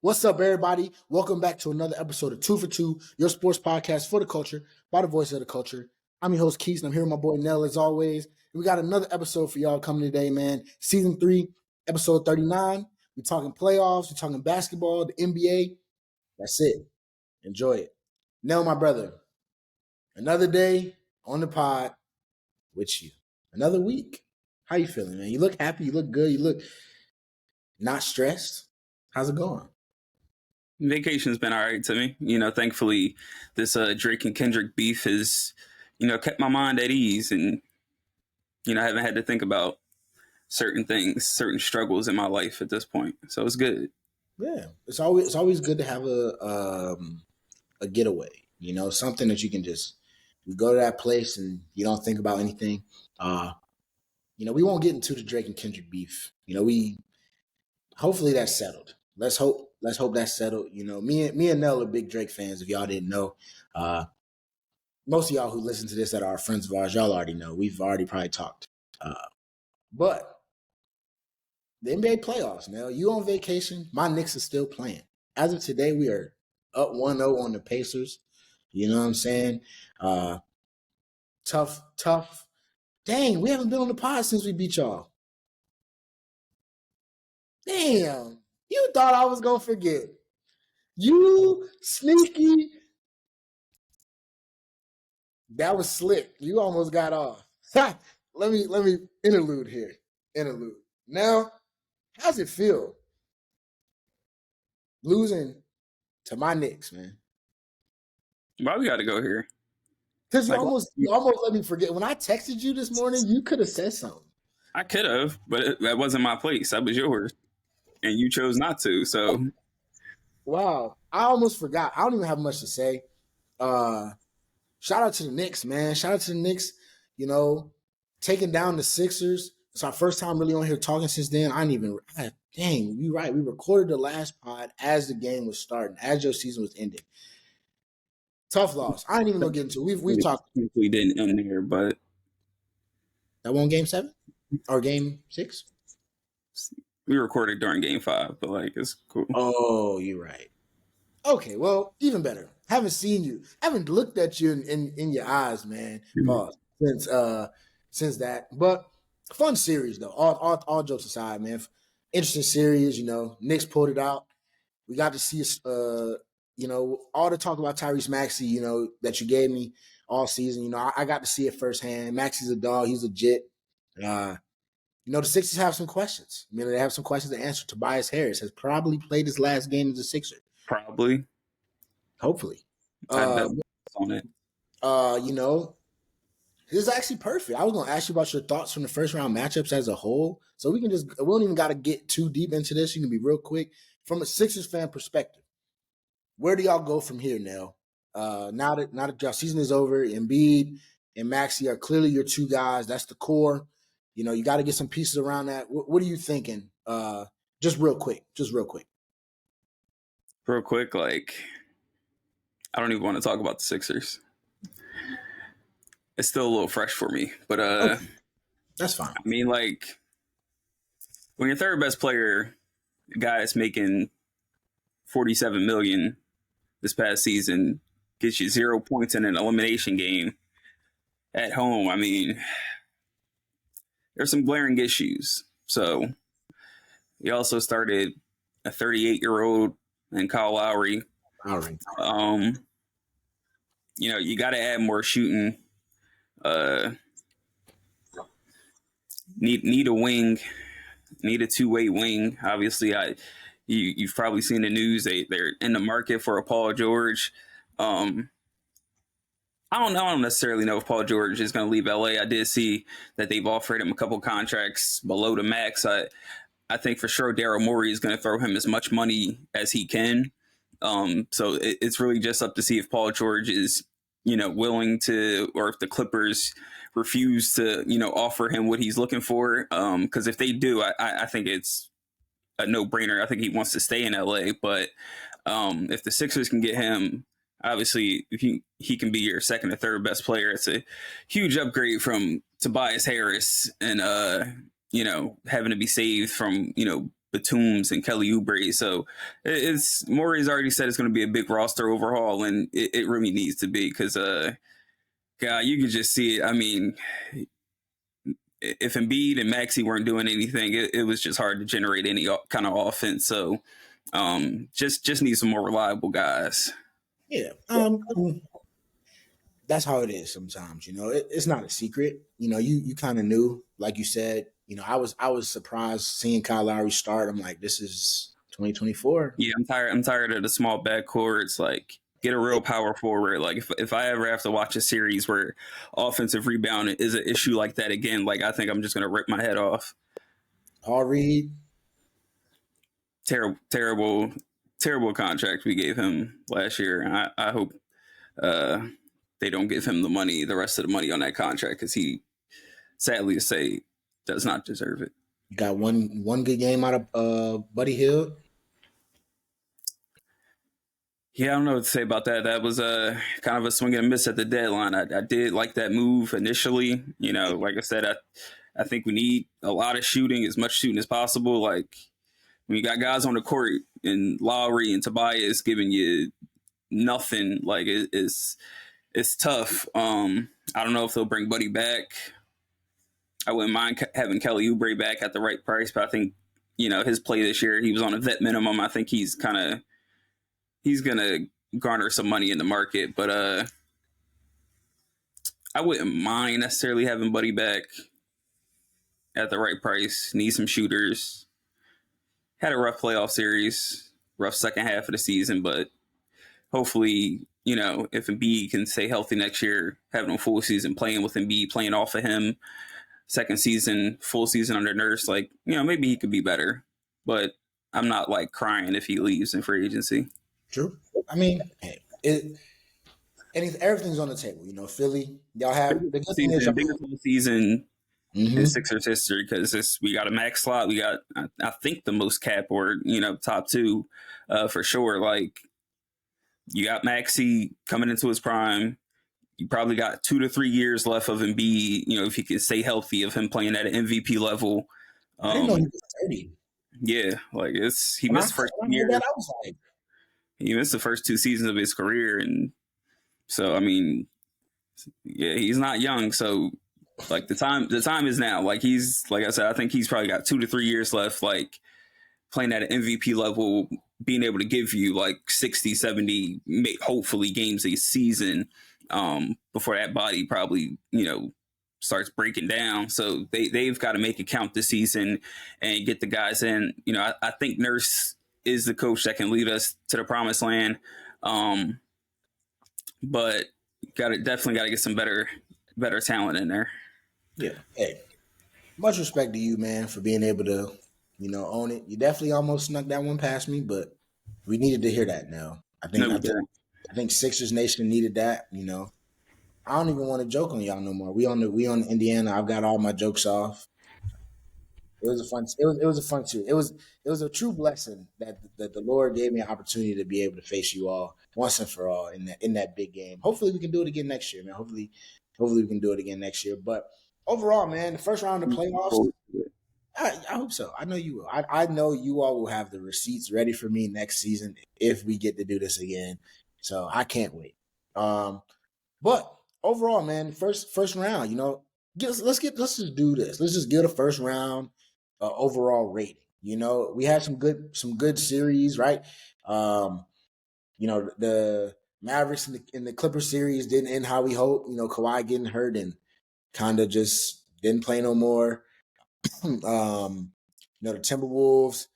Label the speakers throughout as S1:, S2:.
S1: What's up, everybody? Welcome back to another episode of 2 for 2, your sports podcast for the culture, by the voice of the culture. I'm your host, Quis, and I'm here with my boy Nell, as always. And we got another episode for y'all coming today, man. Season 3, episode 39. We're talking playoffs. We're talking basketball, the NBA. That's it. Enjoy it. Nell, my brother, another day on the pod with you. Another week. How you feeling, man? You look happy. You look good. You look not stressed. How's it going?
S2: Vacation's been all right to me. Thankfully, this Drake and Kendrick beef has, kept my mind at ease, and I haven't had to think about certain things, certain struggles in my life at this point. So it's good.
S1: Yeah, it's always good to have a getaway. Something that you can just go to that place and you don't think about anything. We won't get into the Drake and Kendrick beef. We hopefully that's settled. Let's hope that's settled. Me and Nell are big Drake fans. If y'all didn't know, most of y'all who listen to this that are friends of ours, y'all already know. We've already probably talked. But the NBA playoffs, Nell, you on vacation. My Knicks are still playing. As of today, we are up 1-0 on the Pacers. You know what I'm saying? Tough. Dang, we haven't been on the pod since we beat y'all. Damn. You thought I was going to forget. You sneaky. That was slick. You almost got off. Let me interlude here. Now, how's it feel losing to my Knicks, man?
S2: Why we got to go here?
S1: Because you almost let me forget. When I texted you this morning, you could have said something.
S2: I could have, but that wasn't my place. That was yours, and you chose not to. So,
S1: wow, I almost forgot. I don't even have much to say. Shout out to the Knicks, man. Shout out to the Knicks. Taking down the Sixers. It's our first time really on here talking since then. Dang, you're right. We recorded the last pod as the game was starting, as your season was ending. Tough loss. I ain't even gonna get into it. We've talked.
S2: We didn't end there, but
S1: that won Game 7 or Game 6.
S2: We recorded during Game 5, but it's cool.
S1: Oh, you're right. Okay, well, even better. Haven't seen you. Haven't looked at you in your eyes, man. Since that. But fun series though. All jokes aside, man. Interesting series. Knicks pulled it out. We got to see all the talk about Tyrese Maxey, that you gave me all season. I got to see it firsthand. Maxey's a dog. He's legit. The Sixers have some questions. They have some questions to answer. Tobias Harris has probably played his last game as a Sixer.
S2: Probably.
S1: Hopefully.
S2: On it.
S1: This is actually perfect. I was going to ask you about your thoughts from the first round matchups as a whole. So we don't even got to get too deep into this. You can be real quick. From a Sixers fan perspective, where do y'all go from here, Nell? Now that y'all season is over, Embiid and Maxey are clearly your two guys. That's the core. You got to get some pieces around that. What are you thinking? Just real quick.
S2: Real quick, I don't even want to talk about the Sixers. It's still a little fresh for me, but
S1: okay. That's fine.
S2: When your third best player, a guy that's making $47 million this past season, gets you 0 points in an elimination game at home, there's some glaring issues. So he also started a 38-year-old and Kyle Lowry. You got to add more shooting. Need a wing, need a two-way wing. Obviously, you've probably seen the news. They're in the market for a Paul George. I don't necessarily know if Paul George is going to leave LA. I did see that they've offered him a couple contracts below the max. I think for sure Daryl Morey is going to throw him as much money as he can. So it's really just up to see if Paul George is, willing to, or if the Clippers refuse to, offer him what he's looking for. Because if they do, I think it's a no-brainer. I think he wants to stay in LA. But if the Sixers can get him, obviously, if he can be your second or third best player. It's a huge upgrade from Tobias Harris and, having to be saved from, Batum's and Kelly Oubre. So it's Maury's already said it's going to be a big roster overhaul, and it really needs to be because, God, you can just see it. I mean, if Embiid and Maxey weren't doing anything, it was just hard to generate any kind of offense. So just need some more reliable guys.
S1: Yeah. That's how it is sometimes. It's not a secret. You kind of knew, like you said. I was surprised seeing Kyle Lowry start. I'm like, this is 2024.
S2: Yeah, I'm tired of the small backcourts. Like, get a real power forward. Like, if I ever have to watch a series where offensive rebound is an issue like that again, like, I think I'm just gonna rip my head off.
S1: Paul Reed,
S2: Terrible contract we gave him last year. I hope they don't give him the rest of the money on that contract, because he, sadly to say, does not deserve it.
S1: you got one good game out of Buddy Hield.
S2: Yeah, I don't know what to say about that. That was a kind of a swing and a miss at the deadline. I did like that move initially. Like I said, I think we need a lot of shooting, as much shooting as possible. Like, when you got guys on the court and Lowry and Tobias giving you nothing, like, it's tough. I don't know if they'll bring Buddy back. I wouldn't mind having Kelly Oubre back at the right price, but I think, his play this year, he was on a vet minimum. I think he's going to garner some money in the market, but I wouldn't mind necessarily having Buddy back at the right price. Need some shooters. Had a rough playoff series, rough second half of the season, but hopefully, if Embiid can stay healthy next year, having a full season playing with Embiid, playing off of him, second season, full season under Nurse, like, maybe he could be better. But I'm not, like, crying if he leaves in free agency.
S1: True. I mean, everything's on the table. Philly, y'all have the good thing is
S2: biggest season in Sixers history, because we got a max slot. We got, I think, the most cap, or top two for sure. Like, you got Maxey coming into his prime. You probably got 2 to 3 years left of Embiid, if he can stay healthy, of him playing at an MVP level.
S1: I didn't know he was 30.
S2: Yeah, like, he missed the first year.
S1: I was like,
S2: he missed the first 2 seasons of his career, and so, I mean, yeah, he's not young. So, like, the time is now. Like, like I said, I think he's probably got 2 to 3 years left, like, playing at an MVP level, being able to give you like 60, 70, hopefully games a season, before that body probably, starts breaking down. So they've got to make it count this season and get the guys in. I think Nurse is the coach that can lead us to the promised land. But definitely got to get some better talent in there.
S1: Yeah. Hey, much respect to you, man, for being able to, own it. You definitely almost snuck that one past me, but we needed to hear that now. I think Sixers Nation needed that. I don't even want to joke on y'all no more. We on Indiana. I've got all my jokes off. It was a fun. It was a fun series. It was a true blessing that the Lord gave me an opportunity to be able to face you all once and for all in that big game. Hopefully we can do it again next year, man. Hopefully we can do it again next year. But overall, man, the first round of the playoffs, I hope so. I know you will. I know you all will have the receipts ready for me next season if we get to do this again. So I can't wait. But overall, man, first round, let's just do this. Let's just get a first round overall rating. We had some good series, right? The Mavericks and the Clippers series didn't end how we hoped. Kawhi getting hurt and kind of just didn't play no more. The Timberwolves,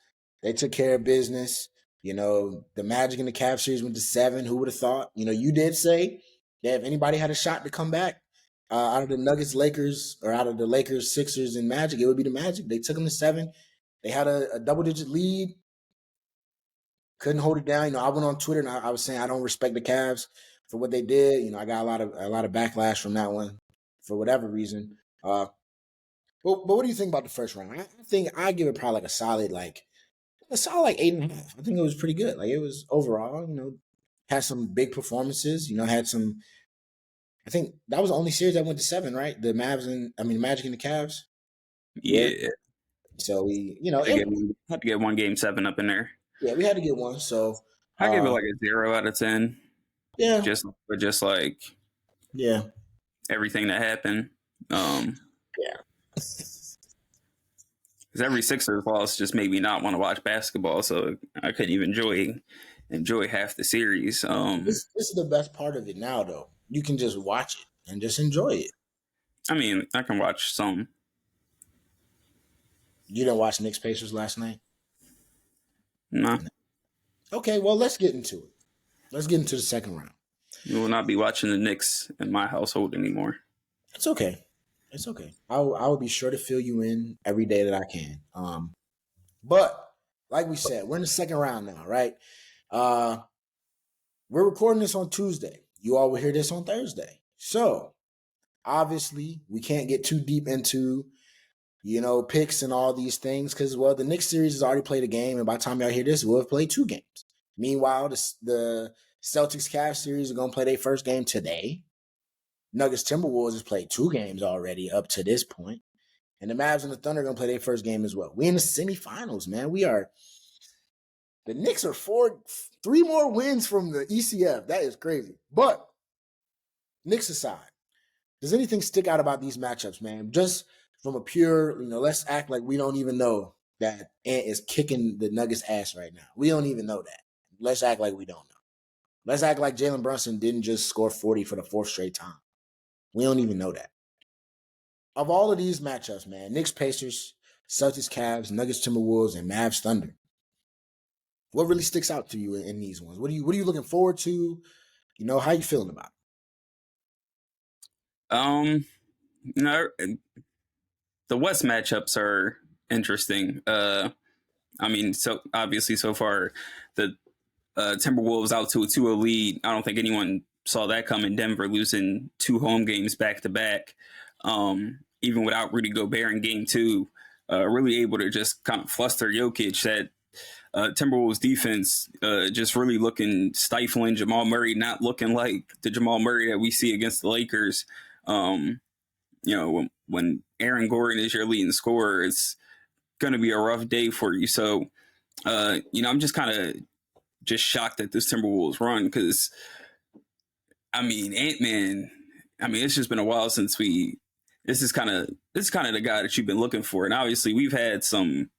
S1: they took care of business. The Magic and the Cavs series went to 7. Who would have thought? You did say that if anybody had a shot to come back out of the Nuggets, Lakers, or out of the Lakers, Sixers, and Magic, it would be the Magic. They took them to 7. They had a double-digit lead. Couldn't hold it down. I went on Twitter and I was saying I don't respect the Cavs for what they did. I got a lot of backlash from that one for whatever reason. But what do you think about the first round? I think I give it probably like a solid 8.5. I think it was pretty good. Like, it was overall, had some big performances. Had some. I think that was the only series that went to 7, right? The Magic and the Cavs.
S2: Yeah.
S1: So
S2: Had to get one game 7 up in there.
S1: yeah, we had to get one. So
S2: I give it like a 0 out of 10.
S1: yeah,
S2: Just like
S1: yeah,
S2: everything that happened.
S1: yeah.
S2: Because every Sixers loss just made me not want to watch basketball, so I couldn't even enjoy half the series.
S1: This is the best part of it now, though. You can just watch it and just enjoy it.
S2: I mean, I can watch some.
S1: You didn't watch Knicks Pacers last night?
S2: Nah,
S1: Okay, well, let's get into it. Let's get into the second round.
S2: you will not be watching the Knicks in my household anymore.
S1: It's okay. It's okay. I will be sure to fill you in every day that I can. But like we said, we're in the second round now, right? Uh, we're recording this on Tuesday. You all will hear this on Thursday. So obviously, we can't get too deep into picks and all these things because, well, the Knicks series has already played a game, and by the time y'all hear this, we'll have played 2 games. Meanwhile, the Celtics Cavs series are going to play their first game today. Nuggets Timberwolves has played 2 games already up to this point. And the Mavs and the Thunder are going to play their first game as well. We in the semifinals, man. The Knicks are 3 more wins from the ECF. That is crazy. But Knicks aside, does anything stick out about these matchups, man? Just from a pure, let's act like we don't even know that Ant is kicking the Nuggets ass right now. We don't even know that. Let's act like we don't know. Let's act like Jalen Brunson didn't just score 40 for the 4th straight time. We don't even know that. Of all of these matchups, man, Knicks Pacers, Celtics Cavs, Nuggets Timberwolves, and Mavs Thunder. What really sticks out to you in these ones? What are you looking forward to? How you feeling about
S2: Um, no, the West matchups are interesting. I mean, so obviously so far the Timberwolves out to a 2-0 lead. I don't think anyone saw that coming. Denver losing 2 home games back to back, even without Rudy Gobert in game 2. Really able to just kind of fluster Jokic. That Timberwolves defense just really looking stifling. Jamal Murray not looking like the Jamal Murray that we see against the Lakers. When Aaron Gordon is your leading scorer, it's going to be a rough day for you. So, I'm just kind of just shocked at this Timberwolves run because, I mean, Ant-Man, it's just been a while since this is kind of the guy that you've been looking for. And obviously we've had some,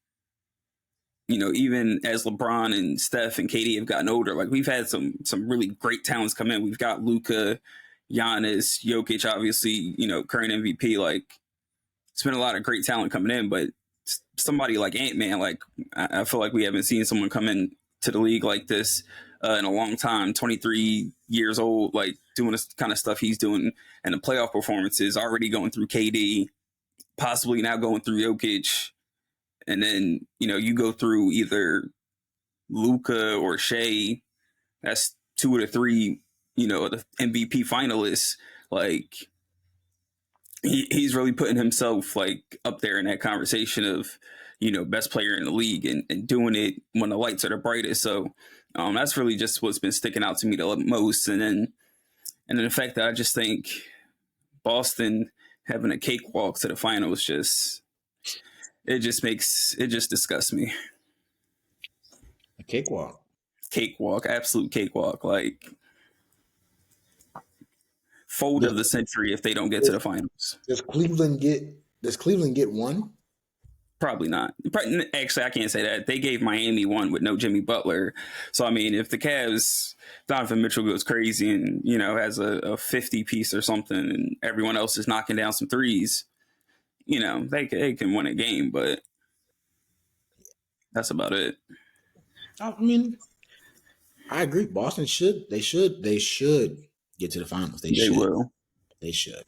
S2: even as LeBron and Steph and KD have gotten older, like we've had some really great talents come in. We've got Luka, Giannis, Jokic, obviously, current MVP. Like it's been a lot of great talent coming in, but somebody like Ant-Man, like I feel like we haven't seen someone come in to the league like this in a long time. 23 years old, like doing this kind of stuff he's doing, and the playoff performances, already going through KD, possibly now going through Jokic, and then you go through either Luka or Shea. That's 2 of the 3, the MVP finalists. Like he's really putting himself like up there in that conversation of best player in the league and doing it when the lights are the brightest. So that's really just what's been sticking out to me the most. And then the fact that I just think Boston having a cakewalk to the finals it just disgusts me.
S1: a cakewalk?
S2: Cakewalk, absolute cakewalk. Like fold of the century if they don't get to the finals.
S1: Does Cleveland get one?
S2: Probably not. Actually, I can't say that. They gave Miami one with no Jimmy Butler. So, I mean, if the Cavs, Donovan Mitchell goes crazy and, has a 50 piece or something and everyone else is knocking down some threes, they can win a game, but that's about it.
S1: I mean, I agree. Boston should get to the finals.
S2: They will.
S1: They should.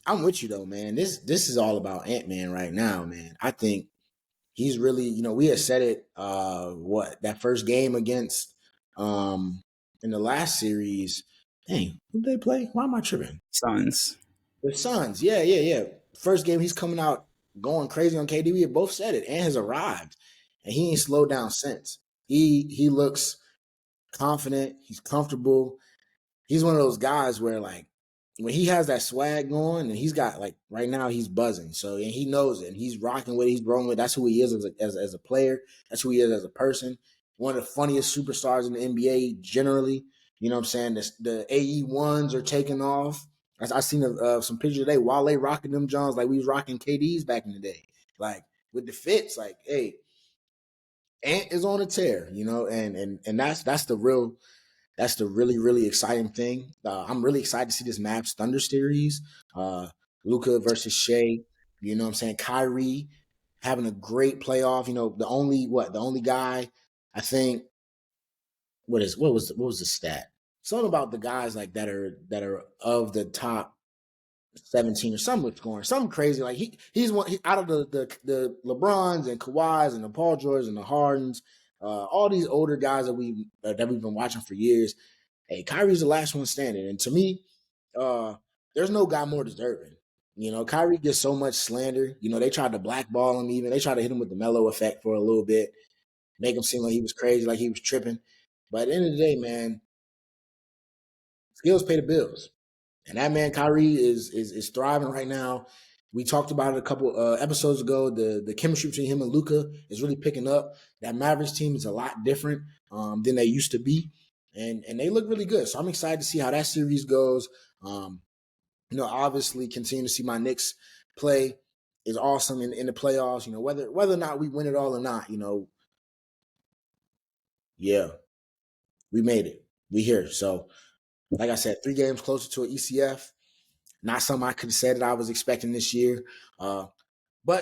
S1: I'm with you though, man. This is all about Ant-Man right now, man. I think he's really, we had said it that first game against in the last series. Dang, who did they play? Why am I tripping?
S2: Suns.
S1: The Suns. Yeah. First game he's coming out going crazy on KD. We had both said it and has arrived. And he ain't slowed down since. He looks confident, he's comfortable. He's one of those guys where like when he has that swag going, and he's got like right now he's buzzing. So and he knows it, and he's rocking with it, he's rolling with. That's who he is as a player. That's who he is as a person. One of the funniest superstars in the NBA generally. You know what I'm saying? The AE ones are taking off. I seen some pictures today. Wale rocking them Johns like we was rocking KDs back in the day, like with the fits. Like, hey, Ant is on a tear, you know, and that's the real that's the really exciting thing. I'm really excited to see this Mavs Thunder series. Luca versus Shea. You know what I'm saying? Kyrie having a great playoff. You know, the only guy I think what was the stat? Something about the guys like that are of the top 17 or something with scoring. Something crazy. Like he's one out of the LeBrons and Kawhis and the Paul George and the Hardens, all these older guys that we've been watching for years. Hey, Kyrie's the last one standing. And to me, there's no guy more deserving. You know, Kyrie gets so much slander. You know, they tried to blackball him even. They tried to hit him with the Melo effect for a little bit, make him seem like he was crazy, like he was tripping. But at the end of the day, man, skills pay the bills. And that man Kyrie is thriving right now. We talked about it a couple episodes ago. The chemistry between him and Luca is really picking up. That Mavericks team is a lot different than they used to be, and they look really good. So I'm excited to see how that series goes. You know, obviously, continue to see my Knicks play is awesome in the playoffs. You know, whether or not we win it all or not, you know, yeah, we made it. We here. So, like I said, 3 games closer to an ECF. Not something I could have said that I was expecting this year. But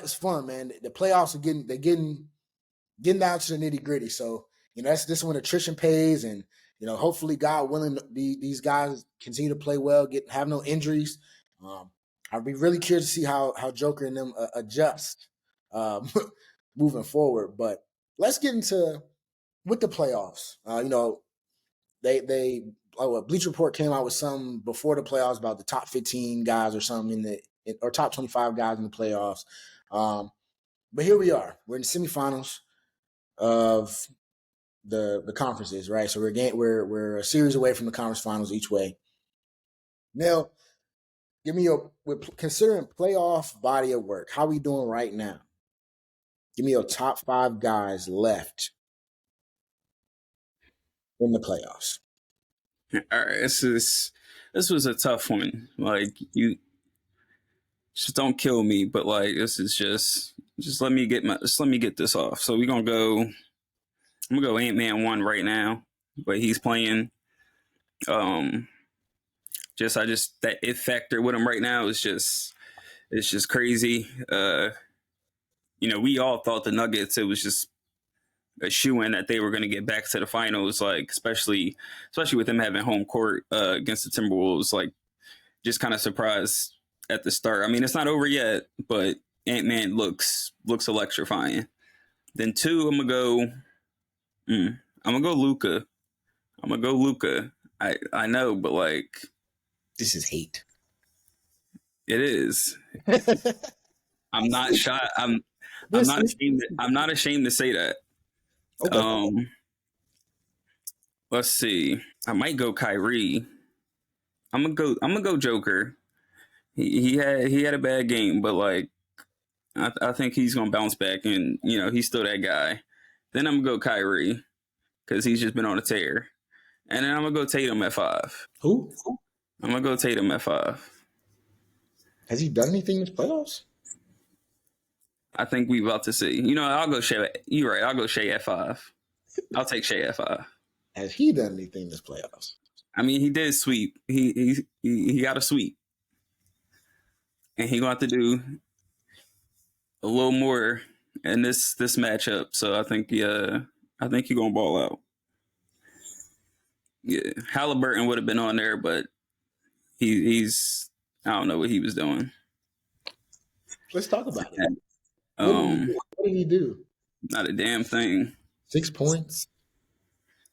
S1: it's fun, man. The playoffs are getting down to the nitty gritty. So, you know, that's this when attrition pays, and you know, hopefully, God willing, these guys continue to play well, have no injuries. I'd be really curious to see how Joker and them adjust um, moving forward. But let's get into with the playoffs. You know, Bleach Report came out with some before the playoffs about the top 15 guys or something or top 25 guys in the playoffs. But here we are. We're in the semifinals of the conferences, right? So we're a series away from the conference finals each way. Now, give me we're considering playoff body of work. How we doing right now? Give me your top 5 guys left in the playoffs.
S2: All right, this was a tough one. Like you just don't kill me, but like this is just let me get this off. So we're gonna go. I'm gonna go Ant-Man 1 right now, but he's playing. Um, I just that it factor with him right now is just it's just crazy. You know, we all thought the Nuggets. It was just a shoe in that they were going to get back to the finals. Like especially with them having home court against the Timberwolves. Like just kind of surprised at the start. I mean, it's not over yet, but Ant-Man looks electrifying. Then 2, I'm gonna go. I'm gonna go Luca. I'm gonna go Luca. I know, but like
S1: This is hate.
S2: it is. I'm not shy. I'm
S1: this
S2: not
S1: is
S2: ashamed. I'm not ashamed to say that.
S1: okay.
S2: Um, let's see. I might go Kyrie. I'm gonna go Joker. He had a bad game, but like I think he's gonna bounce back, and you know he's still that guy. Then I'm gonna go Kyrie because he's just been on a tear, and then I'm gonna go Tatum at 5.
S1: Who
S2: I'm gonna go Tatum at 5.
S1: has he done anything in the playoffs?
S2: I think we about to see. You know, I'll go Shea. You're right. I'll go Shea at 5. I'll take Shea at 5.
S1: Has he done anything in this playoffs?
S2: I mean, he did sweep. He got a sweep, and he gonna have to do a little more in this matchup. So I think he gonna ball out. Yeah, Halliburton would have been on there, but he's I don't know what he was doing.
S1: Let's talk about it. What did he do? What did he do?
S2: Not a damn thing.
S1: 6 points,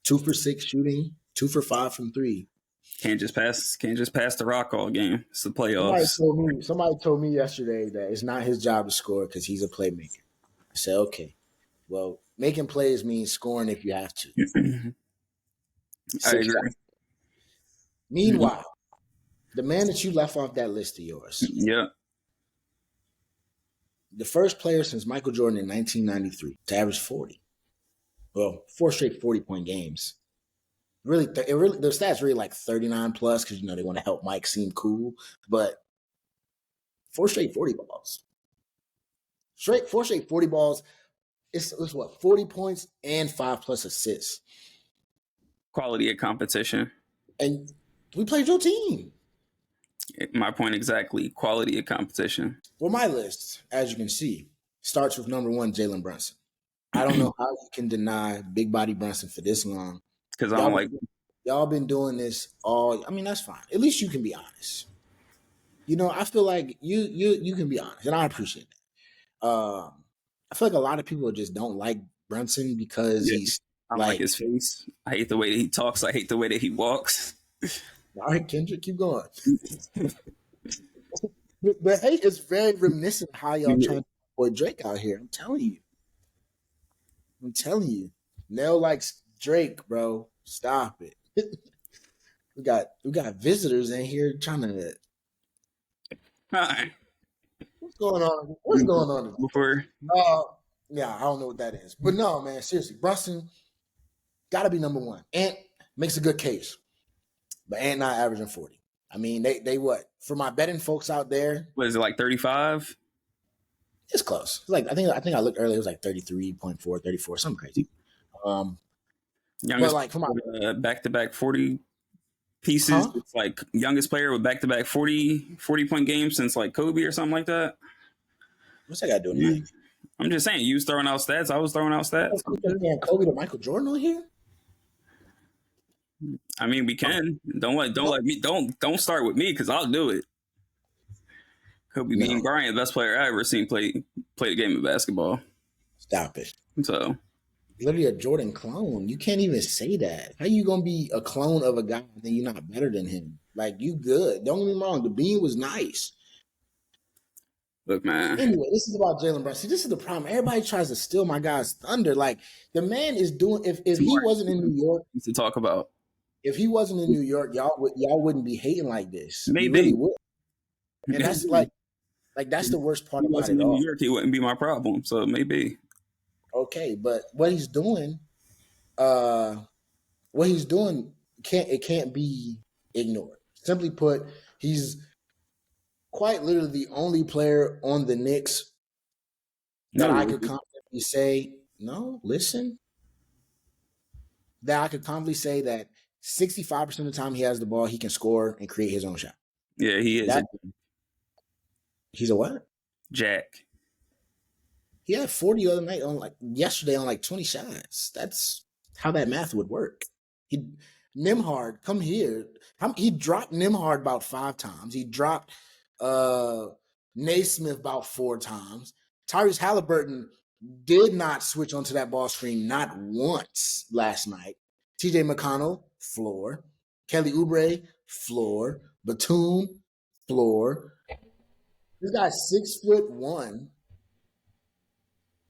S1: 2 for 6 shooting, 2 for 5 from three.
S2: Can't just pass the rock all game. It's the playoffs.
S1: Somebody told me yesterday that it's not his job to score because he's a playmaker. I said, okay, well, making plays means scoring if you have to.
S2: I
S1: Six
S2: agree.
S1: shots. Meanwhile, The man that you left off that list of yours,
S2: Yeah.
S1: the first player since Michael Jordan in 1993 to average 40. Well, 4 straight 40-point games. Really, the stats really like 39 plus because they want to help Mike seem cool. But 4 straight 40 balls, 4 straight 40 balls. It's what 40 points and 5+ assists.
S2: Quality of competition.
S1: And we played your team.
S2: My point exactly. Quality of competition.
S1: Well, my list, as you can see, starts with number 1, Jalen Brunson. I don't know how you can deny Big Body Brunson for this long.
S2: Because I don't like.
S1: Y'all been doing this all. I mean, that's fine. At least you can be honest. I feel like you can be honest, and I appreciate that. I feel like a lot of people just don't like Brunson because he's
S2: I don't like his face. I hate the way that he talks. I hate the way that he walks.
S1: All right, Kendrick, keep going. The hate is very reminiscent of how y'all trying to avoid Drake out here. I'm telling you. Nell likes Drake, bro. Stop it. we got visitors in here trying to.
S2: Hi.
S1: What's going on? What's going on?
S2: Before.
S1: Yeah, I don't know what that is, but no, man. Seriously, Brunson got to be number 1. Ant makes a good case, but Ant not averaging 40. I mean, they what? For my betting folks out there,
S2: What is it, like 35?
S1: It's close. It's like I think I looked earlier. It was like 33.4, 34, something crazy.
S2: Youngest,
S1: but like for my
S2: back-to-back 40 pieces.
S1: Huh?
S2: It's like youngest player with back-to-back 40-point games since like Kobe or something like that.
S1: What's that got to do with anything?
S2: I'm just saying, you was throwing out stats. I was throwing out stats.
S1: Kobe to Michael Jordan on here.
S2: I mean, we can. Don't let me. Don't start with me because I'll do it. Kobe being Bryant, best player I ever seen play the game of basketball.
S1: Stop it.
S2: So
S1: literally a Jordan clone. You can't even say that. How you gonna be a clone of a guy and then you're not better than him? Like you good. Don't get me wrong. The bean was nice.
S2: Look, man.
S1: Anyway, this is about Jalen Brunson. See, this is the problem. Everybody tries to steal my guy's thunder. Like the man is doing. If he wasn't in New York,
S2: to talk about.
S1: If he wasn't in New York, y'all wouldn't be hating like this.
S2: Maybe.
S1: You really would. And that's like that's the worst part about it all.
S2: In New York, he wouldn't be my problem. So maybe.
S1: Okay, but what he's doing can't be ignored. Simply put, he's quite literally the only player on the Knicks that I could confidently say, that I could confidently say that 65% of the time he has the ball, he can score and create his own shot.
S2: Yeah, he is.
S1: He's a what?
S2: Jack.
S1: He had 40 the other night yesterday on 20 shots. That's how that math would work. Nembhard, come here. He dropped Nembhard about 5 times. He dropped Naismith about 4 times. Tyrese Halliburton did not switch onto that ball screen not once last night. TJ McConnell, floor. Kelly Oubre, floor. Batum, floor. This guy's 6'1",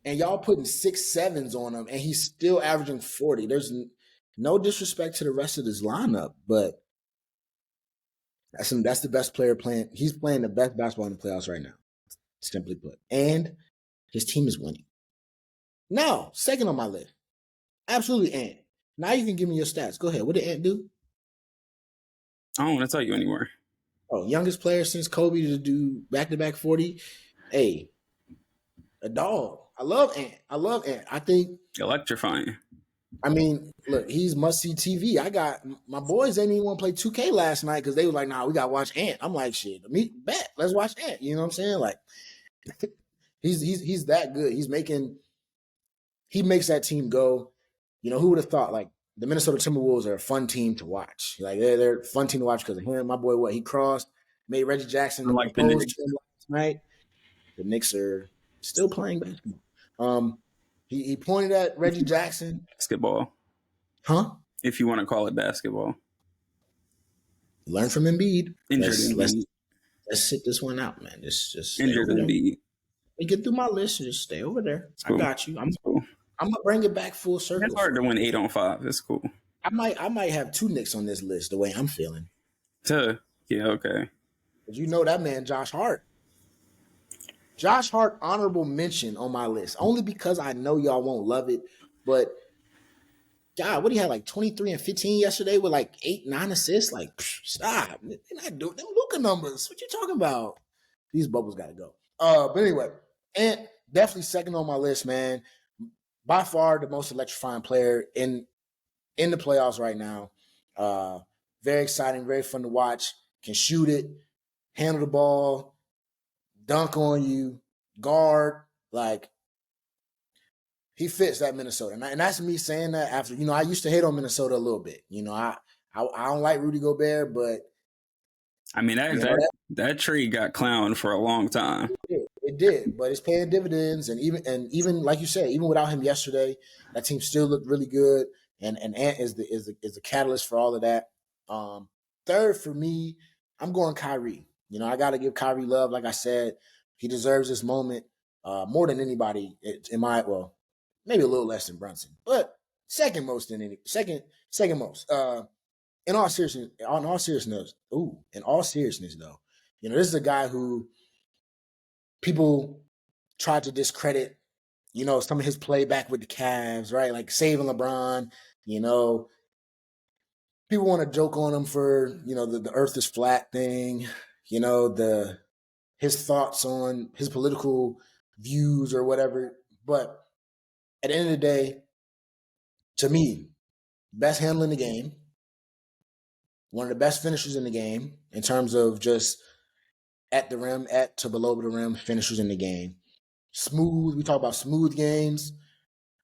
S1: and y'all putting 6'7" on him, and he's still averaging 40. There's no disrespect to the rest of this lineup, but that's the best player playing. He's playing the best basketball in the playoffs right now, simply put. And his team is winning. Now, second on my list, absolutely Ant. Now you can give me your stats. Go ahead. What did Ant do?
S2: I don't want to tell you anymore.
S1: Oh, youngest player since Kobe to do back-to-back 40. Hey, a dog. I love Ant. I think
S2: electrifying.
S1: I mean, look, he's must-see TV. I got my boys didn't even want to play 2K last night because they were like, "Nah, we got to watch Ant." I'm like, "Shit, let's watch Ant." You know what I'm saying? Like, he's that good. He makes that team go. Who would have thought? Like the Minnesota Timberwolves are a fun team to watch. Like they're a fun team to watch because of him. My boy, he crossed, made Reggie Jackson
S2: like the Knicks
S1: last night. The Knicks are still playing basketball. He pointed at Reggie Jackson.
S2: Basketball.
S1: Huh?
S2: If you want to call it basketball.
S1: Learn from Embiid.
S2: Let's
S1: sit this one out, man. Just
S2: injured Embiid.
S1: Let me get through my list and just stay over there.
S2: Cool.
S1: I got you. I'm gonna bring it back full circle.
S2: It's hard to win 8 on 5. It's cool.
S1: I might have 2 Knicks on this list the way I'm feeling.
S2: Yeah, okay.
S1: But you know that man, Josh Hart. Josh Hart, honorable mention on my list, only because I know y'all won't love it. But God, what do you have like 23 and 15 yesterday with like 8, 9 assists? Like, stop. They're not doing them Luka numbers. What you talking about? These bubbles gotta go. But anyway, and definitely second on my list, man. By far the most electrifying player in the playoffs right now. Uh, very exciting, very fun to watch. Can shoot it, handle the ball, dunk on you, guard. Like he fits that Minnesota, and that's me saying that after I used to hate on Minnesota a little bit. I don't like Rudy Gobert, but
S2: I mean
S1: you know
S2: that trade got clowned for a long time.
S1: it did, but it's paying dividends, and even like you said, even without him yesterday, that team still looked really good, and Ant is the catalyst for all of that. Third for me, I'm going Kyrie. I got to give Kyrie love. Like I said, he deserves this moment more than anybody. In my maybe a little less than Brunson, but second most than any second most. In all seriousness, though, this is a guy who people tried to discredit, some of his play back with the Cavs, right? Like saving LeBron, you know, people want to joke on him for, the earth is flat thing, the his thoughts on his political views or whatever. But at the end of the day, to me, best handler in the game, one of the best finishers in the game in terms of just at the rim, at to below the rim finishers in the game. Smooth. We talk about smooth games,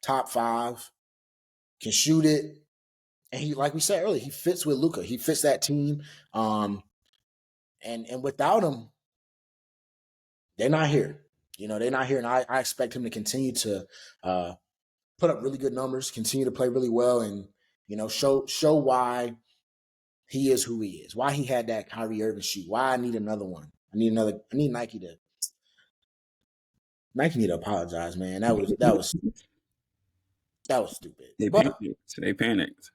S1: top five, can shoot it. And he, like we said earlier, he fits with Luka. He fits that team. And without him, they're not here. They're not here. And I expect him to continue to put up really good numbers, continue to play really well, and show why he is who he is. Why he had that Kyrie Irving shoot. Why I need another one. I need Nike need to apologize, man. That was stupid.
S2: They
S1: But
S2: panicked. They panicked.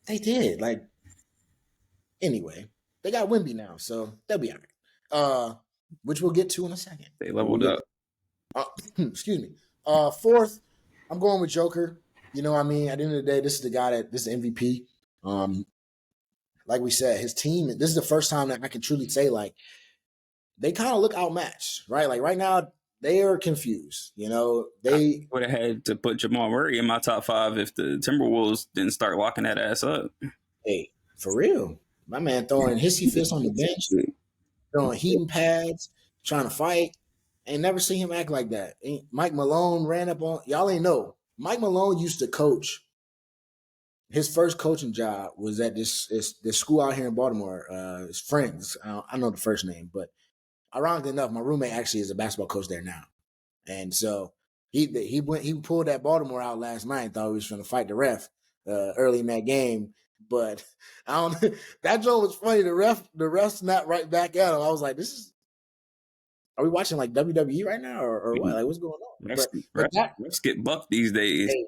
S1: they did. Like, anyway, they got Wimby now, so they'll be all right. Which we'll get to in a second.
S2: They
S1: We'll
S2: leveled
S1: get
S2: up.
S1: excuse me. Fourth, I'm going with Joker. What I mean? At the end of the day, this is the guy this is MVP. Like we said, his team, this is the first time that I can truly say, like, they kind of look outmatched, right? Like right now, they are confused. They
S2: Would have had to put Jamal Murray in my top 5 if the Timberwolves didn't start locking that ass up.
S1: hey, for real. My man throwing hissy fits on the bench, throwing heating pads, trying to fight. Ain't never seen him act like that. Mike Malone ran up on y'all. Ain't know Mike Malone used to coach. His first coaching job was at this school out here in Baltimore. His friends, I know the first name, but ironically enough, my roommate actually is a basketball coach there now, and so he pulled that Baltimore out last night. Thought he was going to fight the ref early in that game, but I don't. That joke was funny. The ref snapped right back at him. I was like, are we watching like WWE right now or what? Like, what's going on? But
S2: Refs get bucked these days.
S1: hey,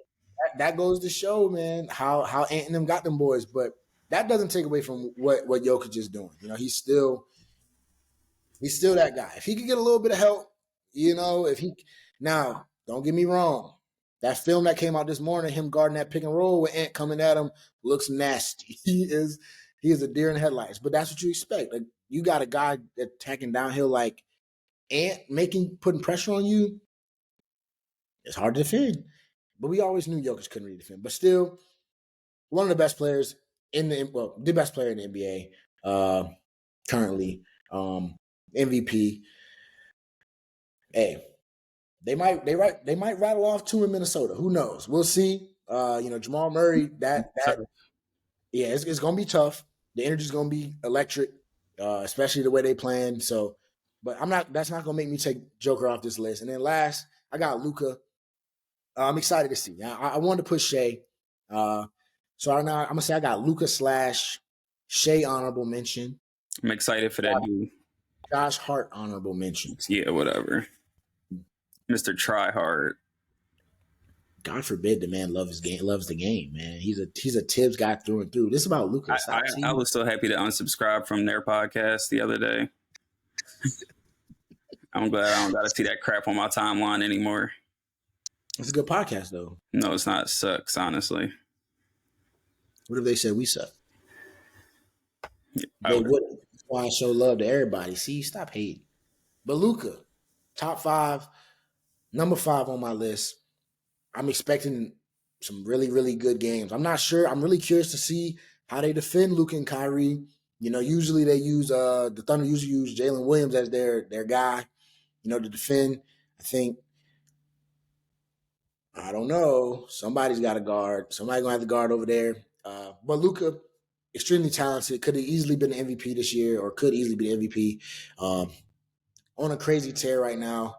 S1: that goes to show, man, how Ant and them got them boys. But that doesn't take away from what Jokic is doing. He's still that guy. If he could get a little bit of help, if he now don't get me wrong, that film that came out this morning, him guarding that pick and roll with Ant coming at him, looks nasty. He is a deer in the headlights. But that's what you expect. Like, you got a guy attacking downhill like Ant, putting pressure on you. It's hard to defend. But we always knew Jokic couldn't really defend. But still, one of the best players the best player in the NBA currently, MVP. Hey, they might rattle off 2 in Minnesota. Who knows? We'll see. Jamal Murray. Yeah, it's gonna be tough. The energy's gonna be electric, especially the way they playing. So, but that's not gonna make me take Joker off this list. And then last, I got Luka. I'm excited to see. I wanted to put Shea. So right now I'm gonna say I got Luka / Shea honorable mention.
S2: I'm excited for that dude.
S1: Josh Hart honorable mention.
S2: Yeah, whatever. Mr. Tryhard.
S1: God forbid the man loves the game, man. He's a Tibbs guy through and through. This is about Luka.
S2: I,
S1: Stop
S2: I
S1: teasing.
S2: was so happy to unsubscribe from their podcast the other day. I'm glad I don't got to see that crap on my timeline anymore.
S1: It's a good podcast though.
S2: No, it's not. It sucks, honestly.
S1: What if they said we suck?
S2: I
S1: They
S2: would.
S1: would. That's why I show love to everybody. See, stop hating. But Luka, top five, number five on my list. I'm expecting some really, really good games. I'm not sure. I'm really curious to see how they defend Luka and Kyrie. You know, usually they use the Thunder usually use Jalen Williams as their guy, you know, to defend. I think I don't know. Somebody's got to guard. Somebody gonna have to guard over there. But Luka, extremely talented. Could have easily been the MVP this year, or could easily be the MVP. Um, on a crazy tear right now.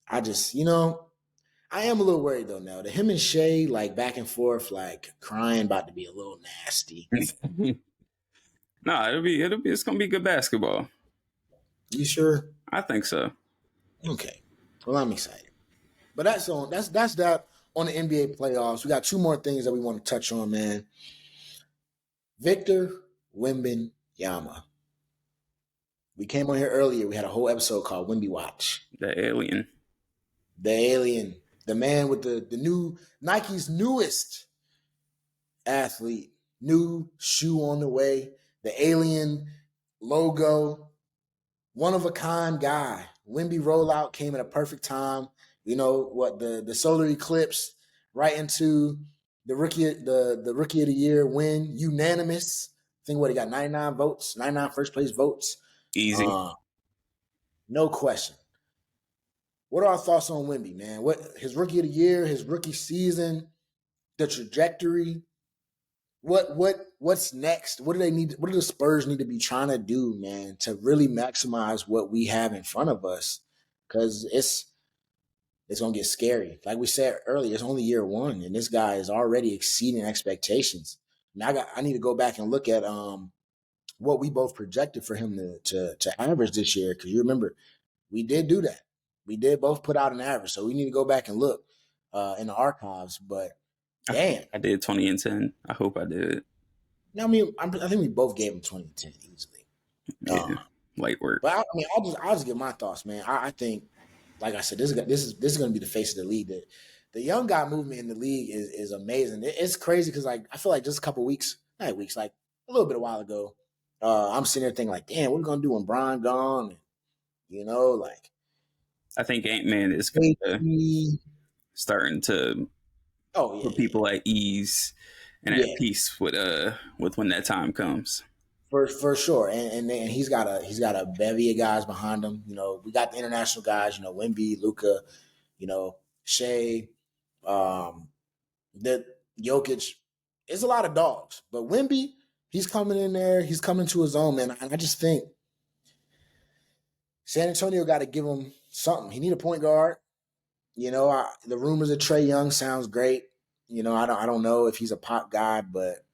S1: I just, I am a little worried though now. The him and Shay like back and forth, like crying, about to be a little nasty.
S2: No, it's gonna be good basketball.
S1: You sure?
S2: I think so.
S1: Okay. Well, I'm excited. But that's that on the NBA playoffs. We got two more things that we want to touch on, man. Victor Wembanyama. We came on here earlier. We had a whole episode called Wemby Watch.
S2: The alien.
S1: The alien. The man with the new Nike's newest athlete. New shoe on the way. The alien logo. One of a kind guy. Wemby rollout came at a perfect time. You know what, the solar eclipse right into the rookie of the year win, unanimous. I think what, he got 99 votes, 99 first place votes.
S2: Easy.
S1: No question. What are our thoughts on Wemby, man? What his rookie of the year, his rookie season, the trajectory? What's next? What do they need? What do the Spurs need to be trying to do, man, to really maximize what we have in front of us? Because it's gonna get scary. Like we said earlier, it's only year one, and this guy is already exceeding expectations. Now I need to go back and look at what we both projected for him to average this year. Because you remember, we did do that. We did both put out an average, so we need to go back and look in the archives. But damn,
S2: I did 20 and 10. I hope I did.
S1: I mean, I think we both gave him 20 and 10 easily.
S2: Yeah, light work.
S1: But I'll just give my thoughts, man. I think, like I said, this is going to be the face of the league. The young guy movement in the league is amazing. It's crazy because like I feel like just a couple weeks, not weeks, like a little bit a while ago, I'm sitting there thinking like, damn, what are we gonna do when Brian gone? You know, like
S2: I think Ant-Man is starting to put people at ease and at peace with when that time comes.
S1: For sure, and he's got a bevy of guys behind him. You know, we got the international guys. You know, Wemby, Luka, you know, Shea, the Jokic. It's a lot of dogs, but Wemby, he's coming in there. He's coming to his own, man. I just think San Antonio got to give him something. He need a point guard. You know, the rumors of Trae Young sounds great. You know, I don't know if he's a pop guy, but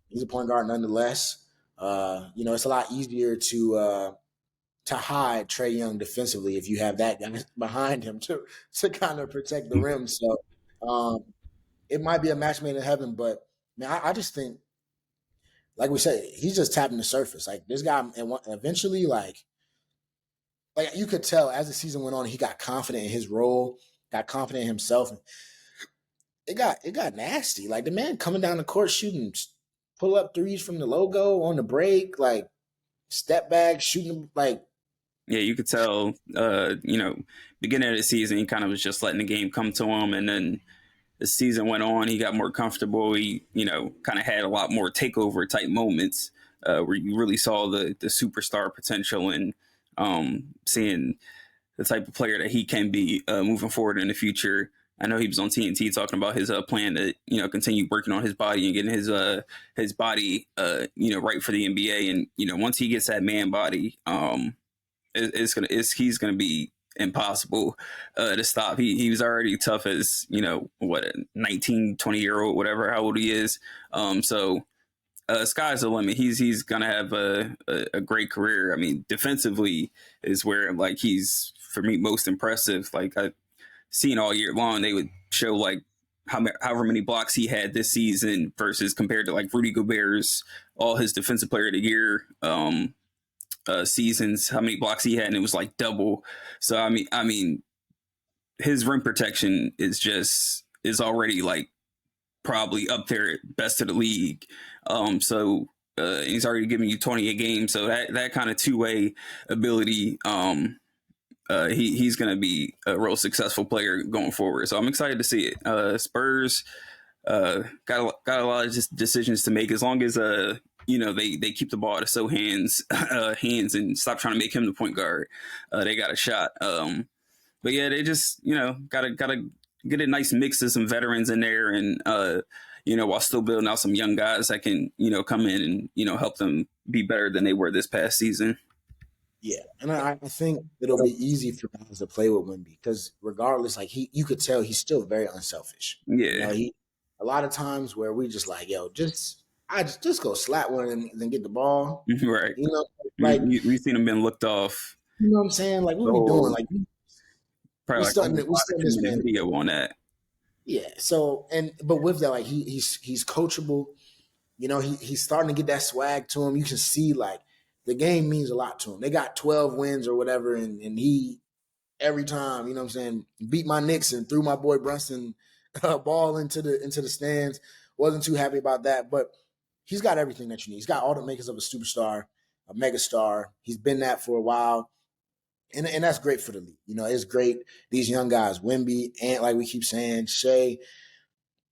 S1: he's a point guard nonetheless. You know, it's a lot easier to hide Trae Young defensively if you have that guy behind him to kind of protect the rim. So it might be a match made in heaven, but man, I just think, like we said, he's just tapping the surface. Like this guy, and eventually, like you could tell as the season went on, he got confident in his role, got confident in himself. It got nasty. Like the man coming down the court shooting pull up threes from the logo on the break, like step back shooting, like.
S2: Yeah, you could tell. You know, beginning of the season, he kind of was just letting the game come to him, and then the season went on. He got more comfortable. He, you know, kind of had a lot more takeover type moments where you really saw the superstar potential and seeing the type of player that he can be moving forward in the future. I know he was on TNT talking about his plan to, you know, continue working on his body and getting his body, you know, right for the NBA. And, you know, once he gets that man body, he's gonna be impossible to stop. He was already tough as, you know, what, a 19, 20-year-old, whatever, how old he is. So sky's the limit. He's gonna have a great career. I mean, defensively is where like he's, for me, most impressive. Like I've seen all year long, they would show like however many blocks he had this season versus compared to like Rudy Gobert's all his defensive player of the year seasons, how many blocks he had, and it was like double. So I mean, his rim protection is already like probably up there best of the league. So he's already giving you 20 a game. So that kind of two-way ability, he's going to be a real successful player going forward. So I'm excited to see it. Spurs got a lot of just decisions to make. As long as they keep the ball out of So hands and stop trying to make him the point guard, they got a shot. But yeah, they just gotta get a nice mix of some veterans in there, and while still building out some young guys that can come in and help them be better than they were this past season.
S1: Yeah, and I think it'll be easy for guys to play with Wimby because regardless, like you could tell he's still very unselfish.
S2: Yeah,
S1: He a lot of times where we just like, yo, I just go slap one and then get the ball.
S2: right.
S1: Like
S2: We've seen him been looked off.
S1: You know what I'm saying? Like what we doing? Like
S2: probably
S1: we starting this man
S2: video on that.
S1: Yeah. So but with that, like he's coachable. He's starting to get that swag to him. You can see like the game means a lot to him. They got 12 wins or whatever, and he every time, you know what I'm saying, beat my Knicks and threw my boy Brunson ball into the stands. Wasn't too happy about that, but he's got everything that you need. He's got all the makers of a superstar, a megastar. He's been that for a while. And that's great for the league. It's great. These young guys, Wimby, and like we keep saying, Shea,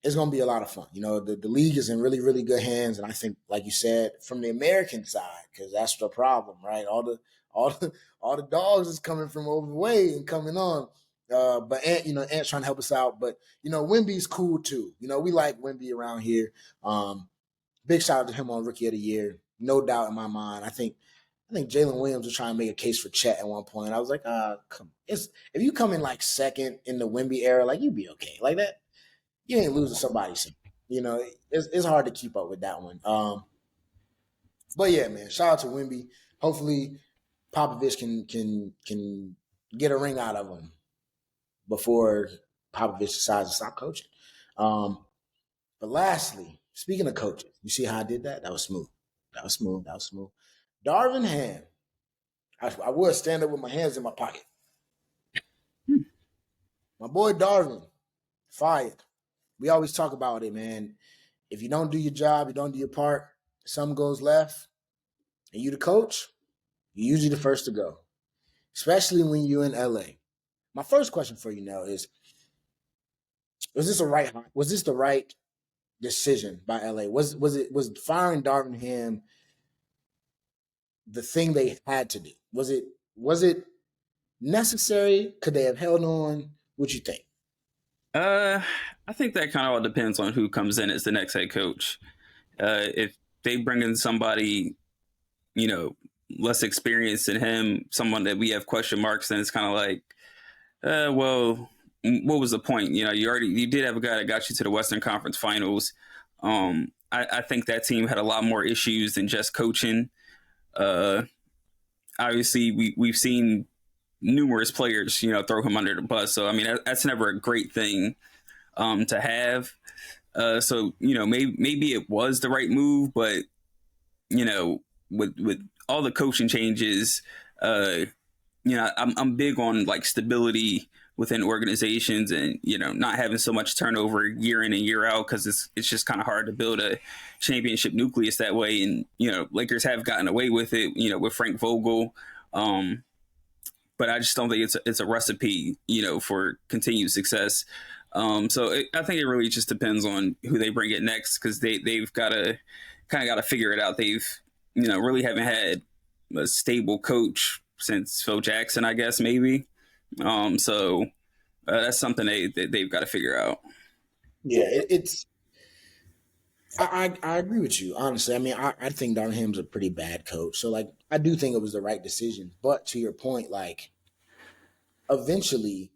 S1: it's going to be a lot of fun. The league is in really, really good hands. And I think, like you said, from the American side, because that's the problem, right? All the dogs is coming from overweight and coming on. But Ant's trying to help us out. But Wimby's cool too. We like Wimby around here. Big shout out to him on Rookie of the Year, no doubt in my mind. I think Jalen Williams was trying to make a case for Chet at one point. I was like, if you come in like second in the Wimby era, like you'd be okay. Like that, you ain't losing somebody. It's hard to keep up with that one. But yeah, man, shout out to Wimby. Hopefully, Popovich can get a ring out of him before Popovich decides to stop coaching. But lastly, speaking of coaches, you see how I did that? That was smooth. Darvin Ham. I would stand up with my hands in my pocket. My boy Darvin, fired. We always talk about it, man. If you don't do your job, you don't do your part, something goes left, and you the coach, you're usually the first to go, especially when you're in LA. My first question for you now is, was this the right decision by LA? Was firing Darvin Ham the thing they had to do? Was it necessary? Could they have held on? What you think?
S2: I think that kind of all depends on who comes in as the next head coach. If they bring in somebody, less experienced than him, someone that we have question marks, then it's kind of like, well, what was the point? You did have a guy that got you to the Western Conference Finals. I think that team had a lot more issues than just coaching. Obviously, we've seen numerous players, throw him under the bus. So, I mean, that's never a great thing to have. So, maybe it was the right move, but, with all the coaching changes, I'm big on like stability within organizations and, not having so much turnover year in and year out, because it's just kind of hard to build a championship nucleus that way. And, Lakers have gotten away with it, with Frank Vogel. But I just don't think it's a recipe, for continued success. So I think it really just depends on who they bring in next, because they've got to figure it out. They've, really haven't had a stable coach since Phil Jackson, I guess, maybe. So that's something they've got to figure out.
S1: Yeah, I agree with you, honestly. I mean, I think Darvin Ham's a pretty bad coach. So, like, I do think it was the right decision. But to your point, like, eventually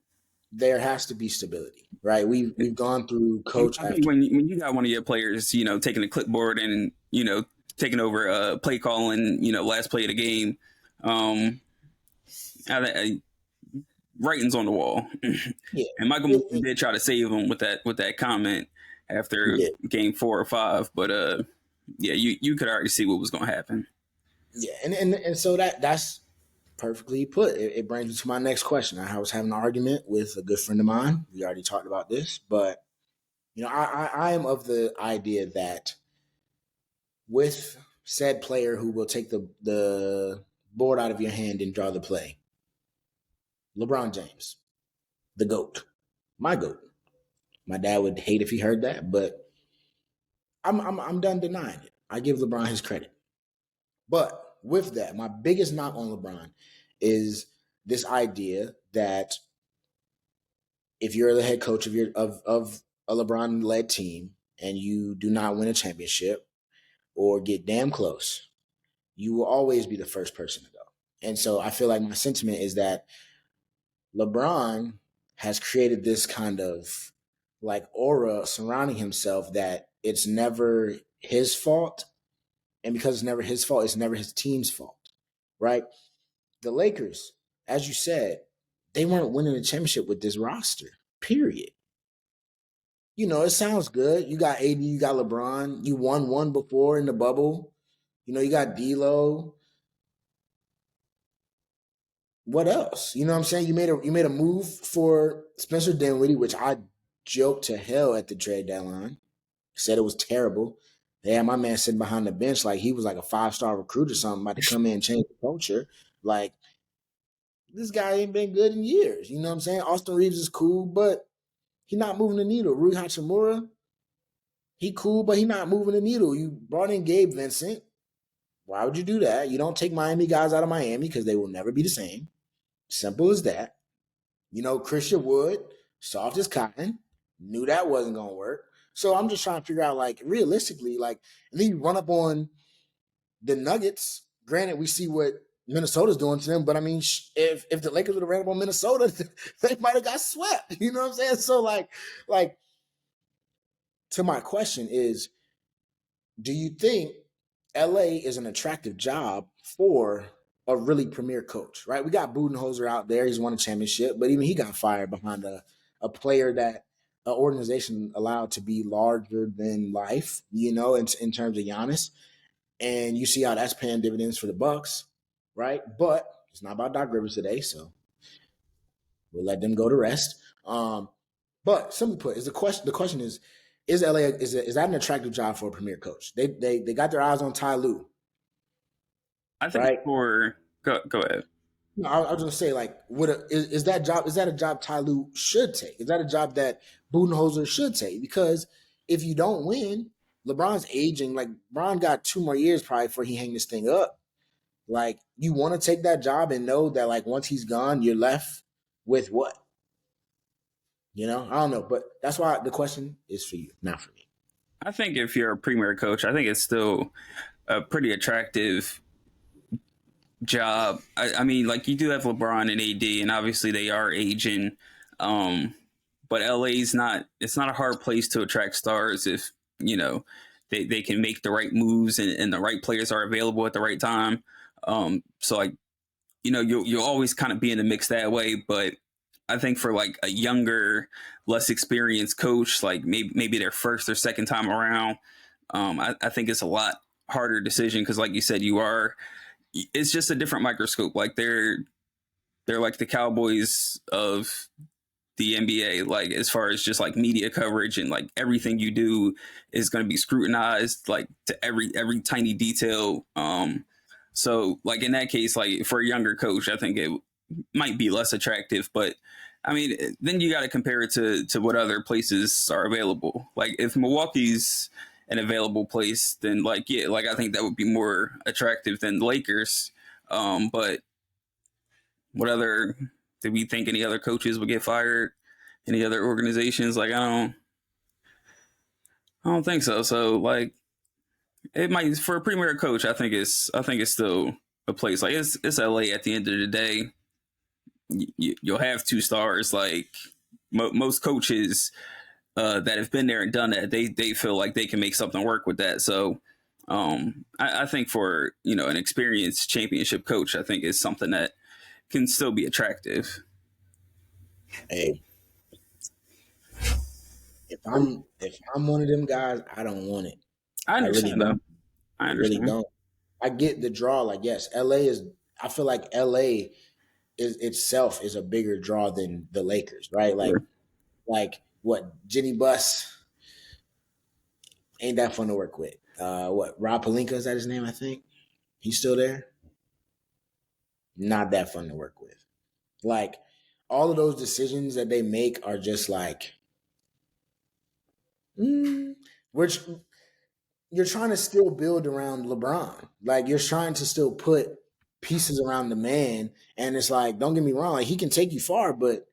S1: there has to be stability, right? We've gone through coach
S2: I
S1: after.
S2: think when you got one of your players, taking a clipboard and, taking over play calling, last play of the game, writing's on the wall.
S1: Yeah,
S2: And Michael Malone did try to save him with that comment
S1: he
S2: after
S1: did.
S2: game 4 or 5, but yeah, you could already see what was going to happen.
S1: Yeah, and so that's perfectly put. It brings me to my next question. I was having an argument with a good friend of mine. We already talked about this, but I am of the idea that with said player who will take the board out of your hand and draw the play, LeBron James, the GOAT, my GOAT. My dad would hate if he heard that, but I'm done denying it. I give LeBron his credit. But with that, my biggest knock on LeBron is this idea that if you're the head coach of a LeBron led team and you do not win a championship or get damn close, you will always be the first person to go. And so I feel like my sentiment is that LeBron has created this kind of like aura surrounding himself that it's never his fault. And because it's never his fault, it's never his team's fault. Right? The Lakers, as you said, they weren't winning a championship with this roster. Period. It sounds good. You got AD, you got LeBron. You won one before in the bubble. You got D'Lo. What else? You know what I'm saying? You made a move for Spencer Dinwiddie, which I joked to hell at the trade deadline. Said it was terrible. They had my man sitting behind the bench like he was like a 5-star recruit or something, about to come in and change the culture. Like, this guy ain't been good in years. You know what I'm saying? Austin Reeves is cool, but he not moving the needle. Rui Hachimura, he cool, but he not moving the needle. You brought in Gabe Vincent. Why would you do that? You don't take Miami guys out of Miami because they will never be the same. Simple as that. Christian Wood, soft as cotton, knew that wasn't going to work. So I'm just trying to figure out, like, realistically, like, and then you run up on the Nuggets. Granted, we see what Minnesota's doing to them, but I mean, if the Lakers would have ran up on Minnesota, they might have got swept. You know what I'm saying? So, like, to my question is, do you think LA is an attractive job for a really premier coach, right? We got Budenholzer out there. He's won a championship, but even he got fired behind a player that an organization allowed to be larger than life, in terms of Giannis. And you see how that's paying dividends for the Bucks, right? But it's not about Doc Rivers today, so we'll let them go to rest. But simply put, is the question is LA is that an attractive job for a premier coach? They got their eyes on Ty Lue,
S2: I think
S1: right?
S2: for go ahead.
S1: No, I was going to say, like, is that job? Is that a job Ty Lue should take? Is that a job that Budenholzer should take? Because if you don't win, LeBron's aging. Like, LeBron got 2 more years probably before he hang this thing up. Like, you want to take that job and know that, like, once he's gone, you're left with what? I don't know, but that's why the question is for you, not for me.
S2: I think if you're a premier coach, I think it's still a pretty attractive job. I mean, like, you do have LeBron and AD, and obviously they are aging. But LA's not. It's not a hard place to attract stars if they can make the right moves and the right players are available at the right time. So, like, you'll always kind of be in the mix that way. But I think for like a younger, less experienced coach, like maybe their first or second time around, I think it's a lot harder decision because, like you said, it's just a different microscope. Like they're like the Cowboys of the NBA, like as far as just like media coverage and like everything you do is going to be scrutinized like to every tiny detail. So like in that case, like for a younger coach, I think it might be less attractive, but I mean, then you got to compare it to what other places are available. Like if Milwaukee's an available place, then like, yeah, like I think that would be more attractive than the Lakers. But what other, did we think any other coaches would get fired? Any other organizations? Like, I don't think so. So like it might, for a premier coach, I think it's still a place. Like it's LA at the end of the day. You'll have 2 stars. Like most coaches that have been there and done that, they feel like they can make something work with that. So I think for an experienced championship coach, I think is something that can still be attractive.
S1: Hey, if I'm one of them guys, I don't want it.
S2: I
S1: I really
S2: understand though.
S1: don't.
S2: I
S1: I really
S2: understand.
S1: don't. I get the draw. Like, yes, LA is. I feel like LA is itself is a bigger draw than the Lakers, right?
S2: Sure.
S1: Like what Jenny Buss ain't that fun to work with. What Rob Palinka, is that his name? I think he's still there. Not that fun to work with. Like all of those decisions that they make are just like, mm, which you're trying to still build around LeBron. Like you're trying to still put pieces around the man, and it's like, don't get me wrong, like he can take you far, but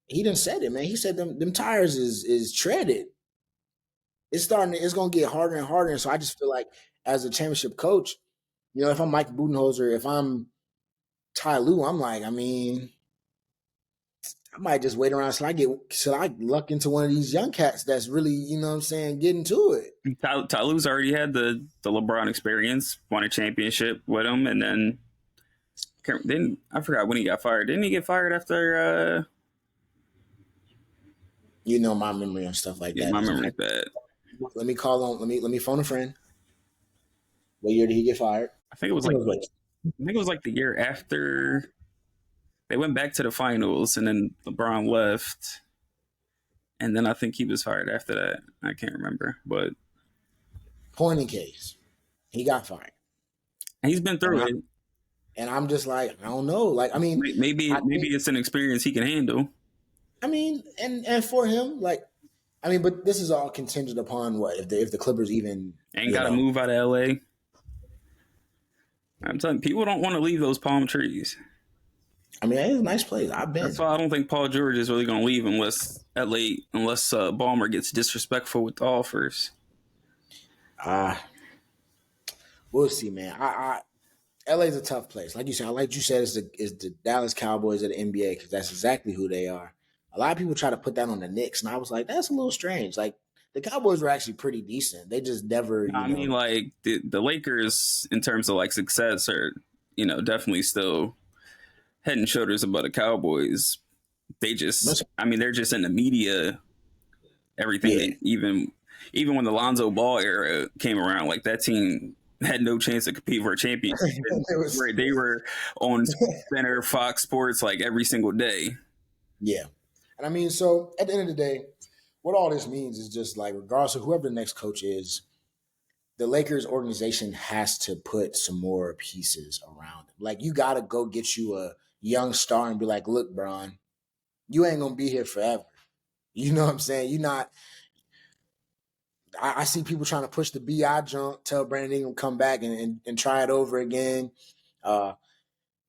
S1: he didn't said it, man. He said them tires is treaded. It's gonna get harder and harder. And so I just feel like as a championship coach, if I'm Mike Budenholzer, if I'm Ty Lue, I'm like, I mean, I might just wait around till I luck into one of these young cats that's really, what I'm saying, getting to it.
S2: Talu's already had the LeBron experience, won a championship with him, and then didn't I forgot when he got fired? Didn't he get fired after?
S1: My memory and stuff like
S2: Yeah,
S1: that
S2: my
S1: is
S2: memory's
S1: bad.
S2: bad.
S1: Let me call on. Let me phone a friend. What year did he get fired?
S2: I think it was
S1: I think
S2: like
S1: it was like
S2: I think it was like the year after they went back to the finals, and then LeBron left, and then I think he was fired after that. I can't remember, but
S1: point in case. He got fired,
S2: he's been
S1: and
S2: through
S1: I
S2: it.
S1: and I'm just like, I don't know. Like, I mean,
S2: Maybe
S1: I
S2: maybe
S1: think,
S2: it's an experience he can handle,
S1: and for him, like, but this is all contingent upon what if the Clippers even,
S2: and got to move out of LA. I'm telling you, people don't want to leave those palm trees.
S1: it's a nice place. I've
S2: That's
S1: been.
S2: why I don't think Paul George is really going to leave unless Ballmer gets disrespectful with the offers.
S1: Ah, we'll see, man. LA's a tough place. Like you said, it's the Dallas Cowboys of the NBA because that's exactly who they are. A lot of people try to put that on the Knicks, and I was like, that's a little strange. Like the Cowboys were actually pretty decent. They just never,
S2: I mean, like the Lakers in terms of like success are definitely still head and shoulders above the Cowboys. I mean, they're just in the media. Everything
S1: yeah.
S2: they even when the Lonzo Ball era came around, like that team had no chance to compete for a championship. And
S1: It was,
S2: they were on Center, Fox Sports, like every single day.
S1: yeah. And so at the end of the day, what all this means is just like, regardless of whoever the next coach is, the Lakers organization has to put some more pieces around him. Like, you got to go get you a young star and be like, look, Bron, you ain't going to be here forever. You know what I'm saying? You're not. I see people trying to push the BI jump, tell Brandon Ingram come back and try it over again. Uh,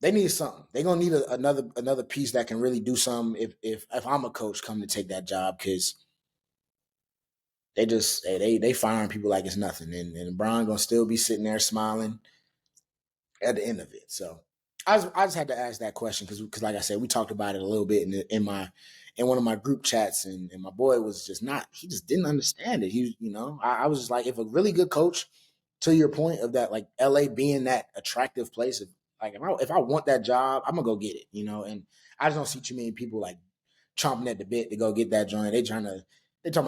S1: they need something. They're gonna need another piece that can really do something. If I'm a coach, come to take that job, because they firing people like it's nothing, and Brian gonna still be sitting there smiling at the end of it. So I just had to ask that question because like I said, we talked about it a little bit in one of my group chats, and my boy was just not, he just didn't understand it. I was just like, if a really good coach, to your point of that, like LA being that attractive place, if I want that job, I'm gonna go get it, and I just don't see too many people like chomping at the bit to go get that joint. They talking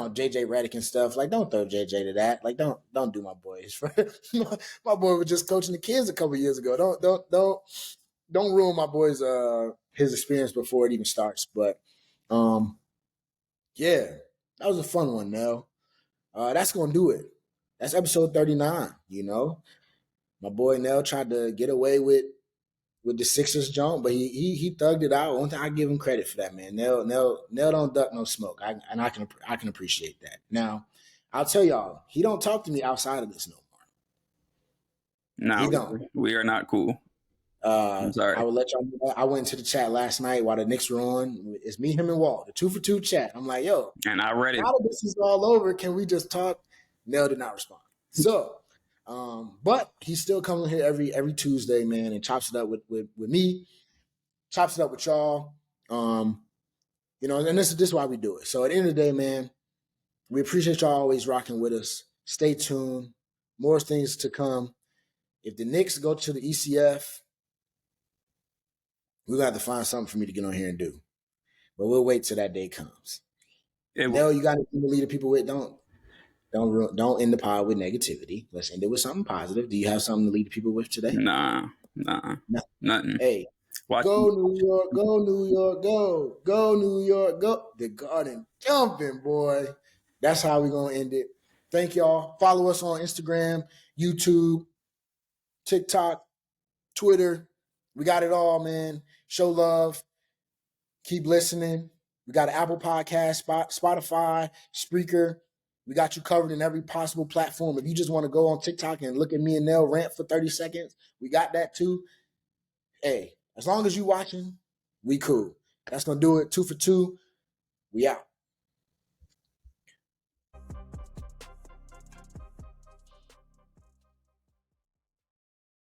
S1: about JJ Redick and stuff. Like, don't throw JJ to that. Like, don't do my boys. My boy was just coaching the kids a couple years ago. Don't ruin my boy's his experience before it even starts. But yeah, that was a fun one, Nell. That's gonna do it. That's episode 39. My boy Nell tried to get away with the Sixers jump, but he thugged it out. One thing, I give him credit for that, man. Nell don't duck no smoke. I can appreciate that. Now, I'll tell y'all, he don't talk to me outside of this no more. He
S2: No,
S1: don't.
S2: we are not cool. I'm
S1: I
S2: sorry.
S1: would let y'all know. I went into the chat last night while the Knicks were on. It's me, him, and Walt, the 2 for 2 chat. I'm like, yo,
S2: And I read it.
S1: now that this is all over, can we just talk? Nell did not respond. So, but he's still coming here every Tuesday, man, and chops it up with me, chops it up with y'all. And this is why we do it. So at the end of the day, man, we appreciate y'all always rocking with us. Stay tuned. More things to come. If the Knicks go to the ECF, we're gonna have to find something for me to get on here and do. But we'll wait till that day comes.
S2: It,
S1: Nell, you got anything to lead the people with? Don't end the pod with negativity. Let's end it with something positive. Do you have something to lead the people with today?
S2: nah,
S1: No.
S2: nothing.
S1: Hey,
S2: Watch.
S1: go New York, go New York, go New York, go. The Garden jumping, boy. That's how we're gonna end it. Thank y'all. Follow us on Instagram, YouTube, TikTok, Twitter. We got it all, man. Show love. Keep listening. We got an Apple Podcast, Spotify, Spreaker. We got you covered in every possible platform. If you just want to go on TikTok and look at me and Nell rant for 30 seconds, we got that too. Hey, as long as you watching, we cool. That's going to do it. 2 for 2. We out.